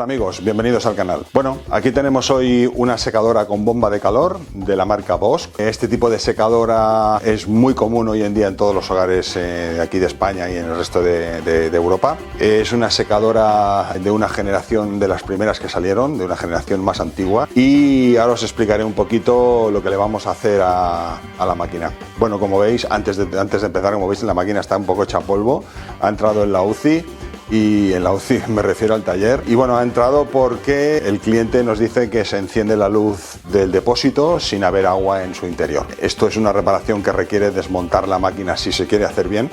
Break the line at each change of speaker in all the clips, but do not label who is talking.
Hola amigos, bienvenidos al canal. Bueno, aquí tenemos hoy una secadora con bomba de calor de la marca Bosch. Este tipo de secadora es muy común hoy en día en todos los hogares de aquí de España y en el resto de Europa. Es una secadora de una generación de las primeras que salieron, de una generación más antigua, y ahora os explicaré un poquito lo que le vamos a hacer a la máquina. Bueno, como veis, antes de empezar, como veis, la máquina está un poco hecha polvo, ha entrado en la UCI. Y en la UCI me refiero al taller, y bueno, ha entrado porque el cliente nos dice que se enciende la luz del depósito sin haber agua en su interior. Esto es una reparación que requiere desmontar la máquina si se quiere hacer bien,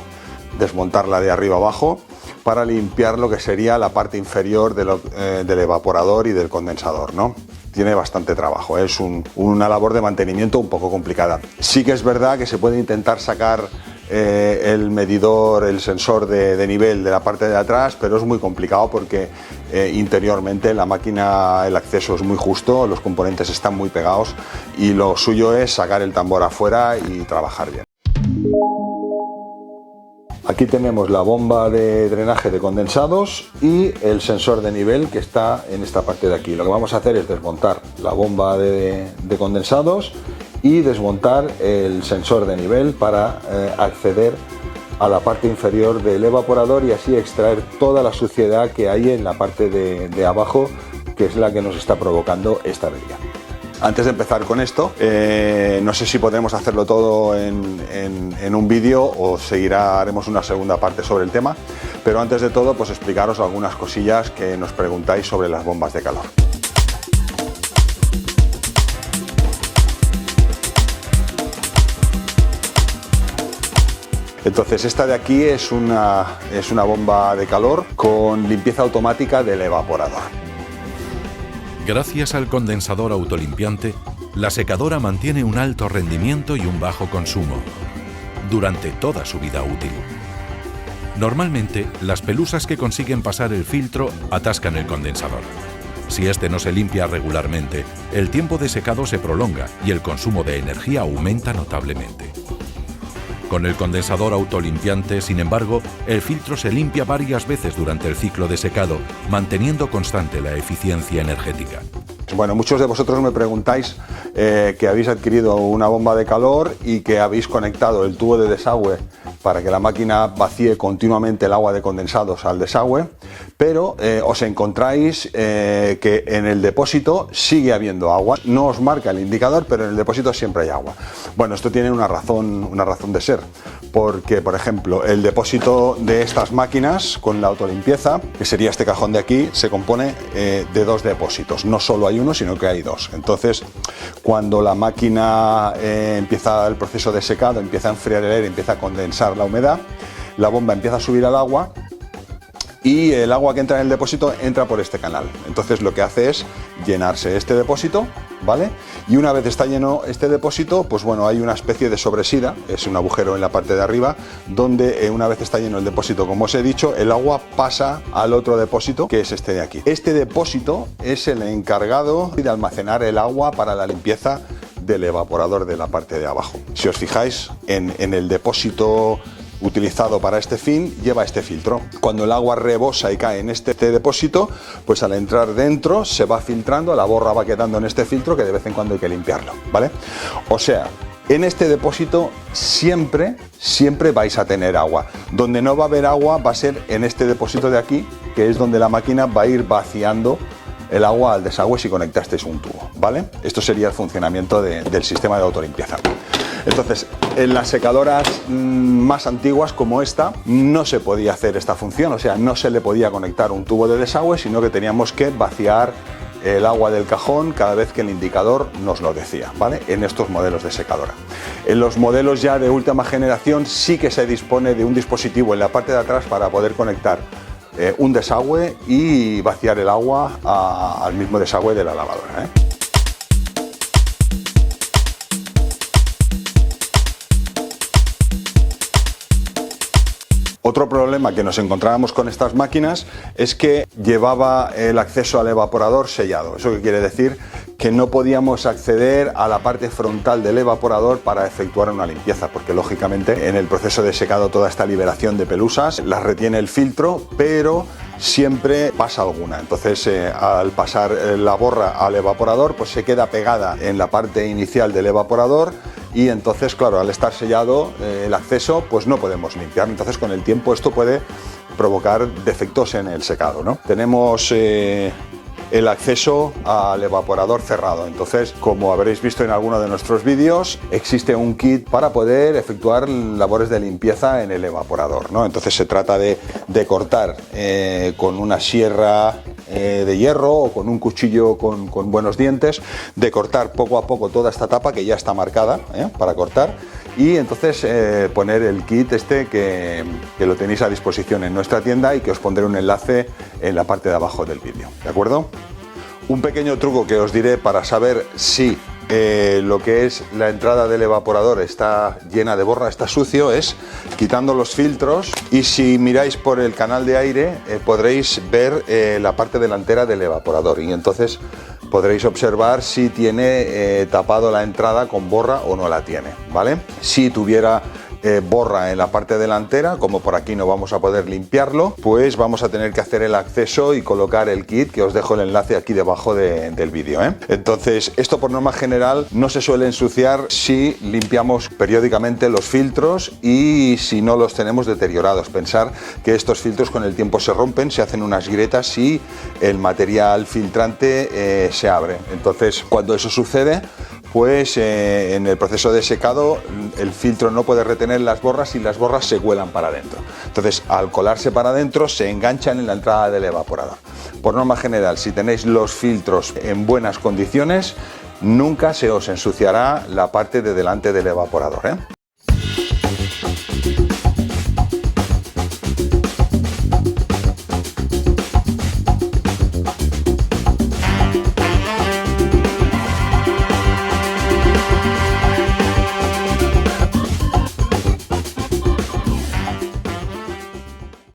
desmontarla de arriba abajo para limpiar lo que sería la parte inferior del evaporador y del condensador, ¿no? Tiene bastante trabajo, es una labor de mantenimiento un poco complicada. Sí que es verdad que se puede intentar sacar el medidor, el sensor de nivel de la parte de atrás, pero es muy complicado porque interiormente la máquina, el acceso es muy justo, los componentes están muy pegados y lo suyo es sacar el tambor afuera y trabajar bien. Aquí tenemos la bomba de drenaje de condensados y el sensor de nivel que está en esta parte de aquí. Lo que vamos a hacer es desmontar la bomba de condensados y desmontar el sensor de nivel para acceder a la parte inferior del evaporador y así extraer toda la suciedad que hay en la parte de abajo, que es la que nos está provocando esta avería. Antes de empezar con esto, no sé si podremos hacerlo todo en un vídeo o haremos una segunda parte sobre el tema, pero antes de todo, pues explicaros algunas cosillas que nos preguntáis sobre las bombas de calor. Entonces, esta de aquí es una bomba de calor con limpieza automática del evaporador.
Gracias al condensador autolimpiante, la secadora mantiene un alto rendimiento y un bajo consumo durante toda su vida útil. Normalmente, las pelusas que consiguen pasar el filtro atascan el condensador. Si este no se limpia regularmente, el tiempo de secado se prolonga y el consumo de energía aumenta notablemente. Con el condensador autolimpiante, sin embargo, el filtro se limpia varias veces durante el ciclo de secado, manteniendo constante la eficiencia energética.
Bueno, muchos de vosotros me preguntáis que habéis adquirido una bomba de calor y que habéis conectado el tubo de desagüe para que la máquina vacíe continuamente el agua de condensados al desagüe, pero os encontráis que en el depósito sigue habiendo agua. No os marca el indicador, pero en el depósito siempre hay agua. Bueno, esto tiene una razón de ser, porque, por ejemplo, el depósito de estas máquinas con la autolimpieza, que sería este cajón de aquí, se compone de dos depósitos. No solo hay uno, sino que hay dos. Entonces, cuando la máquina empieza el proceso de secado, empieza a enfriar el aire, empieza a condensar la humedad, la bomba empieza a subir al agua y el agua que entra en el depósito entra por este canal. Entonces lo que hace es llenarse este depósito, ¿vale? Y una vez está lleno este depósito, pues bueno, hay una especie de sobresida, es un agujero en la parte de arriba, donde una vez está lleno el depósito, como os he dicho, el agua pasa al otro depósito, que es este de aquí. Este depósito es el encargado de almacenar el agua para la limpieza del evaporador de la parte de abajo. Si os fijáis, en el depósito utilizado para este fin lleva este filtro. Cuando el agua rebosa y cae en este depósito, pues al entrar dentro se va filtrando, la borra va quedando en este filtro que de vez en cuando hay que limpiarlo, ¿vale? O sea, en este depósito siempre vais a tener agua. Donde no va a haber agua va a ser en este depósito de aquí, que es donde la máquina va a ir vaciando el agua al desagüe si conectasteis un tubo, ¿vale? Esto sería el funcionamiento del sistema de autolimpieza. Entonces, en las secadoras más antiguas como esta no se podía hacer esta función, o sea, no se le podía conectar un tubo de desagüe, sino que teníamos que vaciar el agua del cajón cada vez que el indicador nos lo decía, ¿vale? En estos modelos de secadora. En los modelos ya de última generación sí que se dispone de un dispositivo en la parte de atrás para poder conectar un desagüe y vaciar el agua al mismo desagüe de la lavadora, ¿eh? Otro problema que nos encontrábamos con estas máquinas es que llevaba el acceso al evaporador sellado. ¿Eso qué quiere decir? Que no podíamos acceder a la parte frontal del evaporador para efectuar una limpieza, porque lógicamente en el proceso de secado toda esta liberación de pelusas las retiene el filtro, pero siempre pasa alguna. Entonces al pasar la borra al evaporador, pues se queda pegada en la parte inicial del evaporador, y entonces, claro, al estar sellado el acceso, pues no podemos limpiar. Entonces con el tiempo esto puede provocar defectos en el secado, ¿no? Tenemos el acceso al evaporador cerrado. Entonces, como habréis visto en alguno de nuestros vídeos, existe un kit para poder efectuar labores de limpieza en el evaporador, ¿no? Entonces se trata de cortar con una sierra de hierro o con un cuchillo con buenos dientes, de cortar poco a poco toda esta tapa que ya está marcada para cortar, y entonces poner el kit este que lo tenéis a disposición en nuestra tienda y que os pondré un enlace en la parte de abajo del vídeo, ¿de acuerdo? Un pequeño truco que os diré para saber si lo que es la entrada del evaporador está llena de borra, está sucio, es quitando los filtros, y si miráis por el canal de aire podréis ver la parte delantera del evaporador, y entonces podréis observar si tiene tapado la entrada con borra o no la tiene, ¿vale? Si tuviera borra en la parte delantera, como por aquí no vamos a poder limpiarlo, pues vamos a tener que hacer el acceso y colocar el kit, que os dejo el enlace aquí debajo del vídeo, Entonces, esto por norma general no se suele ensuciar si limpiamos periódicamente los filtros y si no los tenemos deteriorados. Pensar que estos filtros con el tiempo se rompen, se hacen unas grietas y el material filtrante se abre. Entonces, cuando eso sucede, pues en el proceso de secado el filtro no puede retener las borras y las borras se cuelan para adentro. Entonces, al colarse para adentro, se enganchan en la entrada del evaporador. Por norma general, si tenéis los filtros en buenas condiciones, nunca se os ensuciará la parte de delante del evaporador,